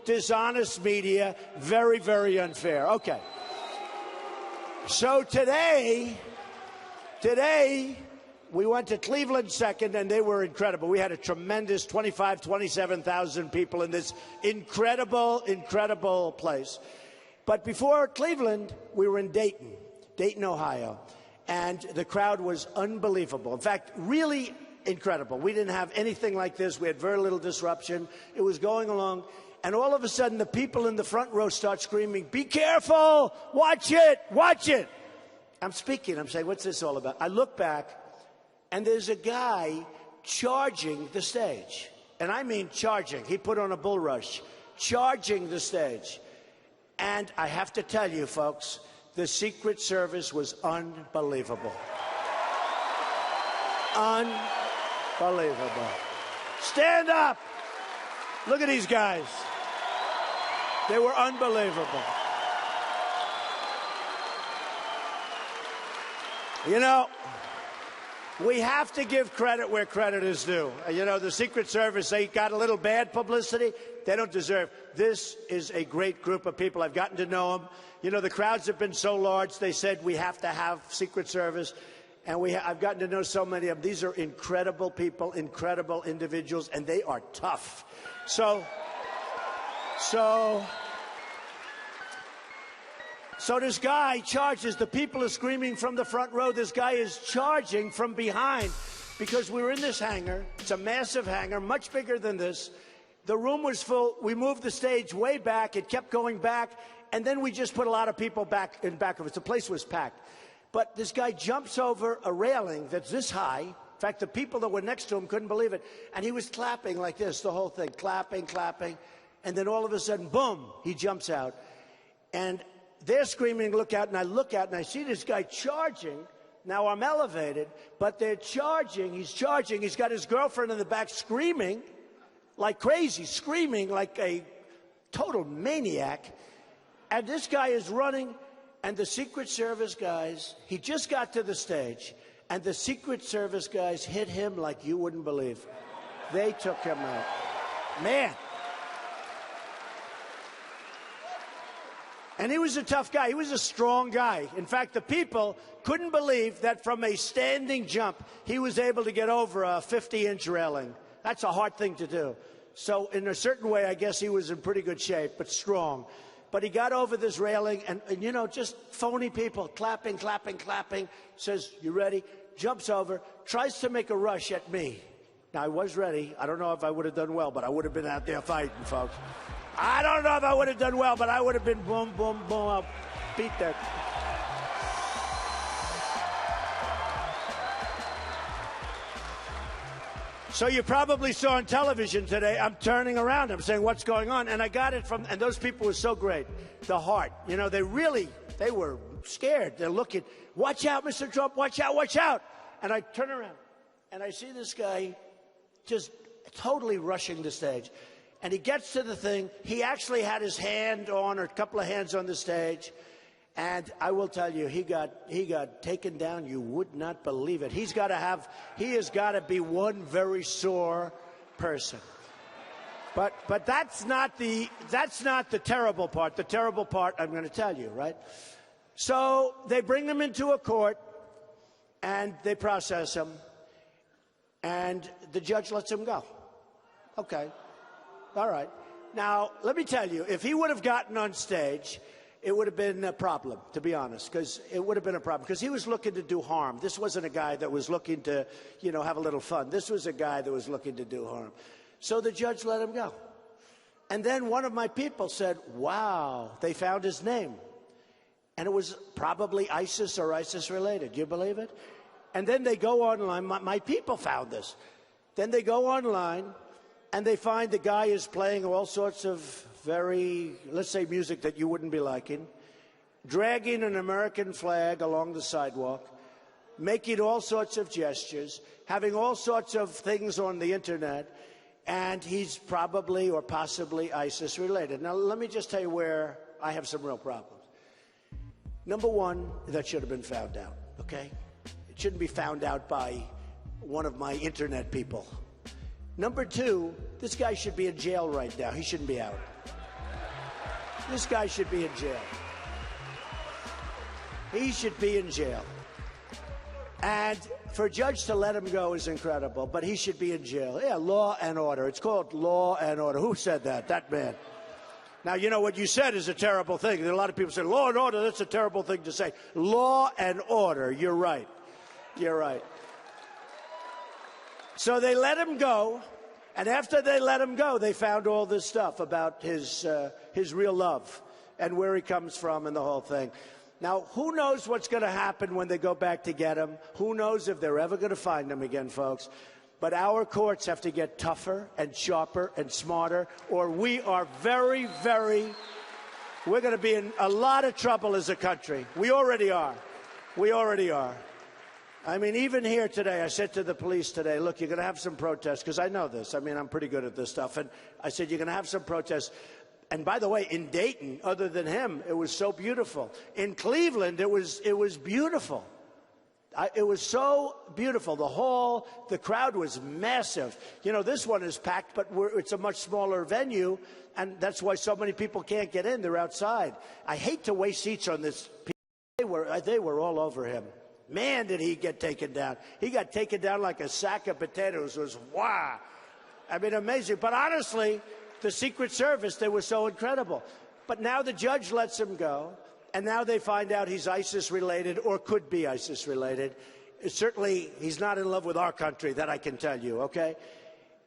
dishonest media, very, very unfair. Okay. So today, we went to Cleveland second, and they were incredible. We had a tremendous 27,000 people in this incredible place. But before Cleveland, we were in Dayton, Ohio, and the crowd was unbelievable. In fact, really incredible. We didn't have anything like this. We had very little disruption. It was going along. And all of a sudden, the people in the front row start screaming, "Be careful! Watch it! Watch it!" I'm speaking. I'm saying, what's this all about? I look back, and there's a guy charging the stage. And I mean charging. He put on a bull rush, charging the stage. And I have to tell you, folks, the Secret Service was unbelievable. Unbelievable. Stand up. Look at these guys. They were unbelievable. You know, we have to give credit where credit is due. You know, the Secret Service, they got a little bad publicity. They don't deserve. This is a great group of people. I've gotten to know them. You know, the crowds have been so large, they said we have to have Secret Service. And I've gotten to know so many of them. These are incredible people, incredible individuals, and they are tough. So this guy charges. The people are screaming from the front row. This guy is charging from behind because we were in this hangar. It's a massive hangar, much bigger than this. The room was full. We moved the stage way back. It kept going back. And then we just put a lot of people back in back of it. The place was packed. But this guy jumps over a railing that's this high. In fact, the people that were next to him couldn't believe it. And he was clapping like this, the whole thing, clapping. And then all of a sudden, boom, he jumps out. And they're screaming, look out. And I look out and I see this guy charging. Now I'm elevated, but they're charging. He's charging. He's got his girlfriend in the back screaming like crazy, screaming like a total maniac. And this guy is running. And the Secret Service guys, he just got to the stage, and the Secret Service guys hit him like you wouldn't believe. They took him out. Man. And he was a tough guy. He was a strong guy. In fact, the people couldn't believe that from a standing jump, he was able to get over a 50-inch railing. That's a hard thing to do. So in a certain way, I guess he was in pretty good shape, but strong. But he got over this railing, and you know, just phony people, clapping, says, "You ready?" Jumps over, tries to make a rush at me. Now, I was ready. I don't know if I would have done well, but I would have been out there fighting, folks. I don't know if I would have done well, but I would have been boom, boom, boom, I'll beat that. So you probably saw on television today, I'm turning around, I'm saying, what's going on? And I got it from, and those people were so great. The heart, you know, they were scared. They're looking, watch out, Mr. Trump, watch out. And I turn around, and I see this guy just totally rushing the stage. And he gets to the thing. He actually had his hand on, or a couple of hands on the stage. And I will tell you, he got taken down. You would not believe it. He has got to be one very sore person. But that's not the terrible part. The terrible part, I'm going to tell you, right? So they bring him into a court, and they process him, and the judge lets him go. Okay, all right. Now let me tell you, if he would have gotten on stage, it would have been a problem, to be honest, because it would have been a problem. Because he was looking to do harm. This wasn't a guy that was looking to, you know, have a little fun. This was a guy that was looking to do harm. So the judge let him go. And then one of my people said, wow, they found his name. And it was probably ISIS or ISIS-related. You believe it? And then they go online. My people found this. Then they go online, and they find the guy is playing all sorts of very, let's say, music that you wouldn't be liking, dragging an American flag along the sidewalk, making all sorts of gestures, having all sorts of things on the internet, and he's probably or possibly ISIS related. Now, let me just tell you where I have some real problems. Number one, that should have been found out, okay? It shouldn't be found out by one of my internet people. Number two, this guy should be in jail right now. He shouldn't be out. This guy should be in jail. He should be in jail. And for a judge to let him go is incredible, but he should be in jail. Yeah, law and order. It's called law and order. Who said that? That man. Now, you know what you said is a terrible thing. A lot of people say, law and order, that's a terrible thing to say. Law and order. You're right. You're right. So they let him go, and after they let him go, they found all this stuff about his real love and where he comes from and the whole thing. Now, who knows what's going to happen when they go back to get him? Who knows if they're ever going to find him again, folks? But our courts have to get tougher and sharper and smarter, or we are we're going to be in a lot of trouble as a country. We already are. We already are. I mean, even here today, I said to the police today, look, you're going to have some protests, because I know this. I mean, I'm pretty good at this stuff. And I said, you're going to have some protests. And by the way, in Dayton, other than him, it was so beautiful. In Cleveland, it was beautiful. It was so beautiful. The hall, the crowd was massive. You know, this one is packed, but it's a much smaller venue, and that's why so many people can't get in. They're outside. I hate to waste seats on this. They were all over him. Man, did he get taken down. He got taken down like a sack of potatoes. It was, wow. I mean, amazing. But honestly, the Secret Service, they were so incredible. But now the judge lets him go, and now they find out he's ISIS-related or could be ISIS-related. Certainly, he's not in love with our country, that I can tell you, okay?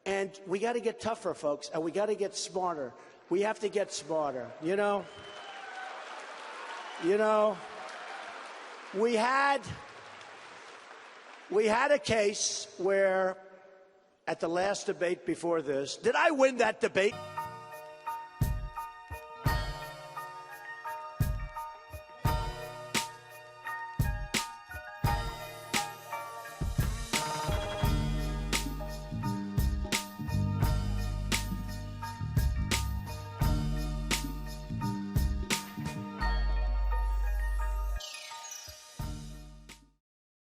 And we got to get tougher, folks, and we got to get smarter. We have to get smarter, you know? We had a case where, at the last debate before this, did I win that debate?